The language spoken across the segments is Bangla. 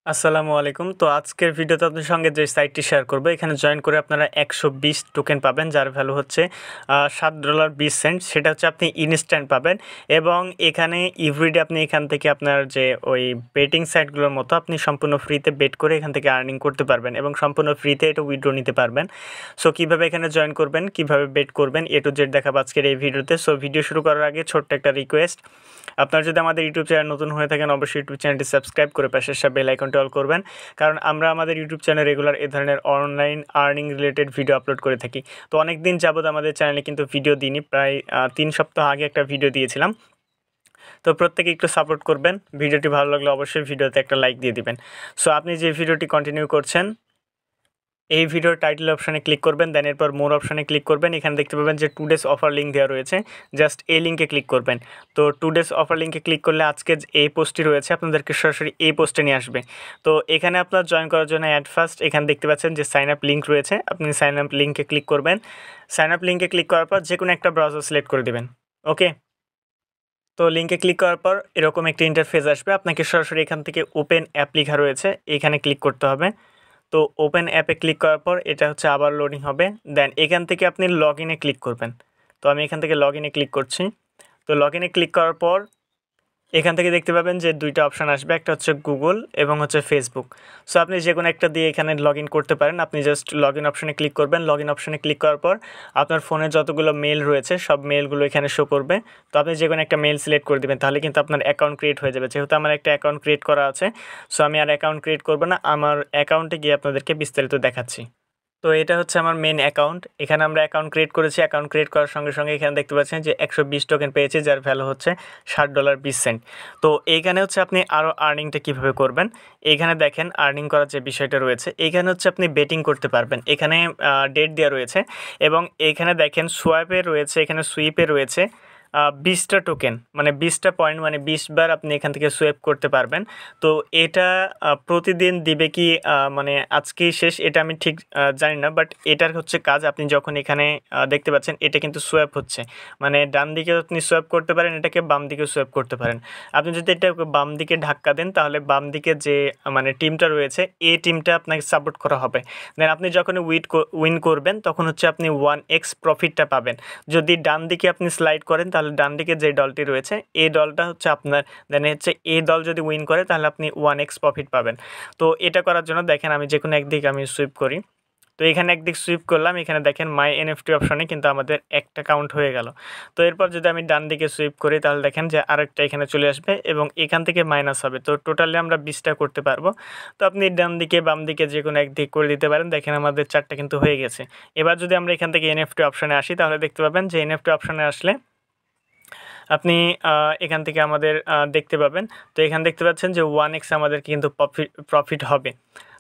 আসসালামু আলাইকুম। তো আজকের ভিডিওতে আপনাদের সঙ্গে যে সাইটটি শেয়ার করব, এখানে জয়েন করে আপনারা 120 টোকেন পাবেন, যার ভ্যালু হচ্ছে $7.20। সেটা হচ্ছে আপনি ইনস্ট্যান্ট পাবেন এবং এখানে এভরিডে আপনি এখান থেকে আপনার যে ওই বেটিং সাইটগুলোর মতো আপনি সম্পূর্ণ ফ্রিতে বেট করে এখান থেকে আর্নিং করতে পারবেন এবং সম্পূর্ণ ফ্রিতে এটা উইথড্র নিতে পারবেন। সো কীভাবে এখানে জয়েন করবেন, কীভাবে বেট করবেন, এ টু জেড দেখাবো আজকের এই ভিডিওতে। সো ভিডিও শুরু করার আগে ছোট্ট একটা রিকোয়েস্ট, আপনারা যদি আমাদের ইউটিউব চ্যানেল নতুন হয়ে থাকেন অবশ্যই ইউটিউব চ্যানেলটি সাবস্ক্রাইব করে পাশের বেল আইকনটি অল করবেন, কারণ আমরা আমাদের ইউটিউব চ্যানেলে রেগুলার এ ধরনের online earning related video upload করে থাকি। তো অনেক দিন যাবত আমাদের চ্যানেলে কিন্তু ভিডিও দিইনি, প্রায় 3 সপ্তাহ আগে একটা ভিডিও দিয়েছিলাম। তো প্রত্যেকে একটু সাপোর্ট করবেন, ভিডিওটি ভালো লাগলে অবশ্যই ভিডিওতে একটা লাইক দিয়ে দিবেন। সো আপনি যে ভিডিওটি কন্টিনিউ করছেন এই ভিডিওর টাইটেল অপশানে ক্লিক করবেন, দেন এরপর মোর অপশানে ক্লিক করবেন। এখানে দেখতে পাবেন যে 2 ডেজ অফার লিঙ্ক দেওয়া রয়েছে, জাস্ট এই লিঙ্কে ক্লিক করবেন। তো 2 ডেজ অফার লিঙ্কে ক্লিক করলে আজকে এই পোস্টটি রয়েছে আপনাদেরকে সরাসরি এই পোস্টে নিয়ে আসবে। তো এখানে আপনার জয়েন করার জন্য অ্যাট ফার্স্ট এখানে দেখতে পাচ্ছেন যে সাইন আপ লিঙ্ক রয়েছে, আপনি সাইন আপ লিঙ্কে ক্লিক করবেন। সাইন আপ লিঙ্কে ক্লিক করার পর যে কোনো একটা ব্রাউজার সিলেক্ট করে দেবেন। ওকে, তো লিঙ্কে ক্লিক করার পর এরকম একটা ইন্টারফেস আসবে, আপনাকে সরাসরি এখান থেকে ওপেন অ্যাপ লেখা রয়েছে এখানে ক্লিক করতে হবে। তো ওপেন অ্যাপে ক্লিক করার পর এটা হচ্ছে আবার লোডিং হবে, দেন এখান থেকে আপনি লগ ইনে ক্লিক করবেন। তো আমি এখান থেকে লগ ইনে ক্লিক করছি। তো লগ ইনে ক্লিক করার পর এখান থেকে দেখতে পাবেন যে 2টা অপশান আসবে, একটা হচ্ছে গুগল এবং হচ্ছে ফেসবুক। সো আপনি যে কোনো একটা দিয়ে এখানে লগ ইন করতে পারেন। আপনি জাস্ট লগ ইন অপশানে ক্লিক করবেন। লগ ইন অপশানে ক্লিক করার পর আপনার ফোনে যতগুলো মেল রয়েছে সব মেলগুলো এখানে শো করবে। তো আপনি যে কোনো একটা মেল সিলেক্ট করে দেবেন, তাহলে কিন্তু আপনার অ্যাকাউন্ট ক্রিয়েট হয়ে যাবে। যেহেতু আমার একটা অ্যাকাউন্ট ক্রিয়েট করা আছে, সো আমি আর অ্যাকাউন্ট ক্রিয়েট করবো না, আমার অ্যাকাউন্টে গিয়ে আপনাদেরকে বিস্তারিত দেখাচ্ছি। তো এটা হচ্ছে আমার মেন অ্যাকাউন্ট, এখানে আমরা অ্যাকাউন্ট ক্রিয়েট করেছি। অ্যাকাউন্ট ক্রিয়েট করার সঙ্গে সঙ্গে এখানে দেখতে পাচ্ছেন যে 120 টোকেন পেয়েছি, যার ভ্যালু হচ্ছে $7.20। তো এইখানে হচ্ছে আপনি আরও আর্নিংটা কীভাবে করবেন, এইখানে দেখেন আর্নিং করার যে বিষয়টা রয়েছে, এইখানে হচ্ছে আপনি বেটিং করতে পারবেন। এখানে ডেট দেওয়া রয়েছে এবং এইখানে দেখেন সোয়াইপে রয়েছে, এখানে সুইপে রয়েছে 20টা টোকেন, মানে 20টা পয়েন্ট, মানে 20 বার আপনি এখান থেকে সোয়েপ করতে পারবেন। তো এটা প্রতিদিন দিবে কি মানে আজকেই শেষ এটা আমি ঠিক জানি না, বাট এটার হচ্ছে কাজ, আপনি যখন এখানে দেখতে পাচ্ছেন এটা কিন্তু সোয়েপ হচ্ছে, মানে ডান দিকে আপনি সোয়েপ করতে পারেন, এটাকে বাম দিকে সোয়েপ করতে পারেন। আপনি যদি এটা বাম দিকে ধাক্কা দেন তাহলে বাম দিকে যে মানে টিমটা রয়েছে এই টিমটা আপনাকে সাপোর্ট করা হবে। দেন আপনি যখন উইন করবেন তখন হচ্ছে আপনি 1x প্রফিটটা পাবেন। যদি ডান দিকে আপনি স্লাইড করেন তাহলে ডান দিকে যে দলটি রয়েছে এই দলটা হচ্ছে আপনার, দেন হচ্ছে এই দল যদি উইন করে তাহলে আপনি 1x প্রফিট পাবেন। তো এটা করার জন্য দেখেন আমি যে কোনো একদিকে আমি সুইপ করি। তো এখানে একদিক সুইপ করলাম, এখানে দেখেন মাই এনএফটি অপশনে কিন্তু আমাদের একটা কাউন্ট হয়ে গেল। তো এরপর যদি আমি ডান দিকে সুইপ করি তাহলে দেখেন যে আরেকটা এখানে চলে আসবে এবং এখান থেকে মাইনাস হবে। তো টোটালি আমরা 20টা করতে পারবো। তো আপনি ডান দিকে বাম দিকে যে কোনো একদিক করে দিতে পারেন। দেখেন আমাদের 4টা কিন্তু হয়ে গেছে। এবার যদি আমরা এখান থেকে এনএফটি অপশনে আসি তাহলে দেখতে পাবেন যে এনএফটি অপশনে আসলে আপনি এখান থেকে আমাদের দেখতে পাবেন। তো এখানে দেখতে পাচ্ছেন যে 1x আমাদের কিন্তু প্রফিট হবে।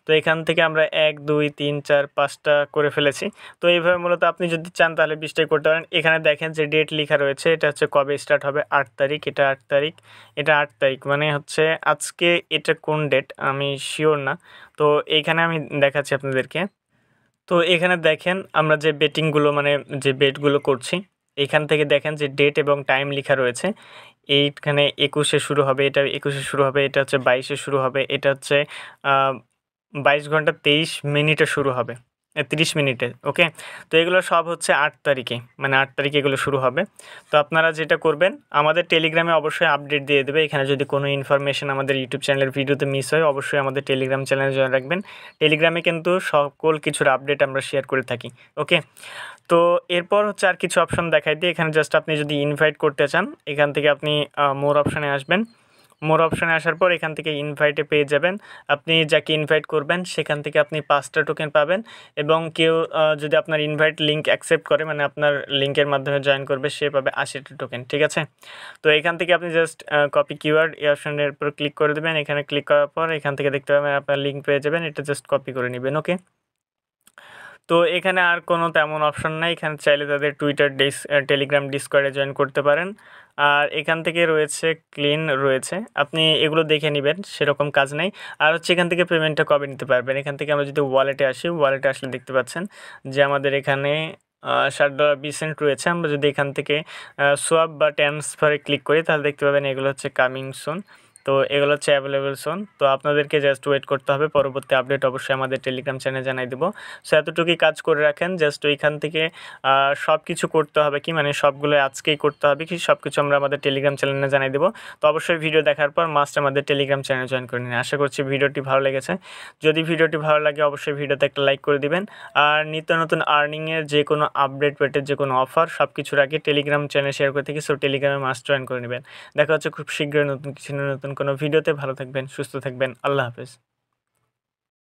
তো এখান থেকে আমরা 1 2 3 4 5টা করে ফেলেছি। তো এইভাবে মূলত আপনি যদি চান তাহলে 20টাই করতে পারেন। এখানে দেখেন যে ডেট লেখা রয়েছে, এটা হচ্ছে কবে স্টার্ট হবে, 8 তারিখ, এটা 8 তারিখ, এটা 8 তারিখ, মানে হচ্ছে আজকে এটা কোন ডেট আমি শিওর না। তো এইখানে আমি দেখাচ্ছি আপনাদেরকে। তো এখানে দেখেন আমরা যে বেটিংগুলো মানে যে বেটগুলো করছি, এখান থেকে দেখেন যে ডেট এবং টাইম লেখা রয়েছে। এইখানে 21-এ শুরু হবে, এটা 21-এ শুরু হবে, এটা হচ্ছে 22-এ শুরু হবে, এটা হচ্ছে 22 ঘন্টা 23 মিনিটে শুরু হবে, 30 মিনিটে। ওকে, তো এগুলো সব হচ্ছে 8 তারিখে, মানে 8 তারিখে এগুলো শুরু হবে। তো আপনারা যেটা করবেন আমাদের টেলিগ্রামে অবশ্যই আপডেট দিয়ে দেবে। এখানে যদি কোনো ইনফরমেশন আমাদের ইউটিউব চ্যানেলের ভিডিওতে মিস হয় অবশ্যই আমাদের টেলিগ্রাম চ্যানেলে জয়েন রাখবেন। টেলিগ্রামে কিন্তু সকল কিছুর আপডেট আমরা শেয়ার করে থাকি। ওকে, তো এরপর হচ্ছে আর কিছু অপশন দেখাই দিই। এখানে জাস্ট আপনি যদি ইনভাইট করতে চান এখান থেকে আপনি মোর অপশানে আসবেন। মোর অপশানে আসার পর এখান থেকে ইনভাইটে পেয়ে যাবেন। আপনি যাকে ইনভাইট করবেন সেখান থেকে আপনি 5টা টোকেন পাবেন এবং কেউ যদি আপনার ইনভাইট লিঙ্ক অ্যাকসেপ্ট করে, মানে আপনার লিঙ্কের মাধ্যমে জয়েন করবে, সে পাবে 80টা টোকেন। ঠিক আছে, তো এখান থেকে আপনি জাস্ট কপি কিওয়ার্ড এই অপশানের উপর ক্লিক করে দেবেন। এখানে ক্লিক করার পর এখান থেকে দেখতে পাবেন আপনার লিঙ্ক পেয়ে যাবেন, এটা জাস্ট কপি করে নেবেন। ওকে, তো এখানে আর কোনো তেমন অপশন নাই। এখানে চাইলে তাদের টুইটার টেলিগ্রাম ডিসকর্ডে জয়েন করতে পারেন। আর এখান থেকে রয়েছে ক্লিন রয়েছে, আপনি এগুলো দেখে নেবেন, সেরকম কাজ নেই। আর হচ্ছে এখান থেকে পেমেন্টটা কবে নিতে পারবেন, এখান থেকে আমরা যদি ওয়ালেটে আসি, ওয়ালেটে আসলে দেখতে পাচ্ছেন যে আমাদের এখানে $7.20 রয়েছে। আমরা যদি এখান থেকে সোয়াপ বা ট্রান্সফারে ক্লিক করি তাহলে দেখতে পাবেন এগুলো হচ্ছে কামিং সুন। তো এগুলো হচ্ছে অ্যাভেলেবল সোন। তো আপনাদেরকে জাস্ট ওয়েট করতে হবে, পরবর্তী আপডেট অবশ্যই আমাদের টেলিগ্রাম চ্যানেলে জানাই দেবো। সো এতটুকুই কাজ করে রাখেন, জাস্ট ওইখান থেকে সব কিছু করতে হবে কি, মানে সবগুলো আজকেই করতে হবে কি, সব কিছু আমরা আমাদের টেলিগ্রাম চ্যানেলে জানাই দেবো। তো অবশ্যই ভিডিও দেখার পর মাস্ট আমাদের টেলিগ্রাম চ্যানেল জয়েন করে নিন। আশা করছি ভিডিওটি ভালো লেগেছে। যদি ভিডিওটি ভালো লাগে অবশ্যই ভিডিওতে একটা লাইক করে দিবেন। আর নিত্য নতুন আর্নিংয়ের যে কোনো আপডেট পেটের যে কোনো অফার সব কিছুর আগে টেলিগ্রাম চ্যানেল শেয়ার করে থাকি। সো টেলিগ্রামে মাস্ট জয়েন করে নেবেন। দেখা হচ্ছে খুব শীঘ্রই নতুন কোনো ভিডিওতে। ভালো থাকবেন, সুস্থ থাকবেন, আল্লাহ হাফেজ।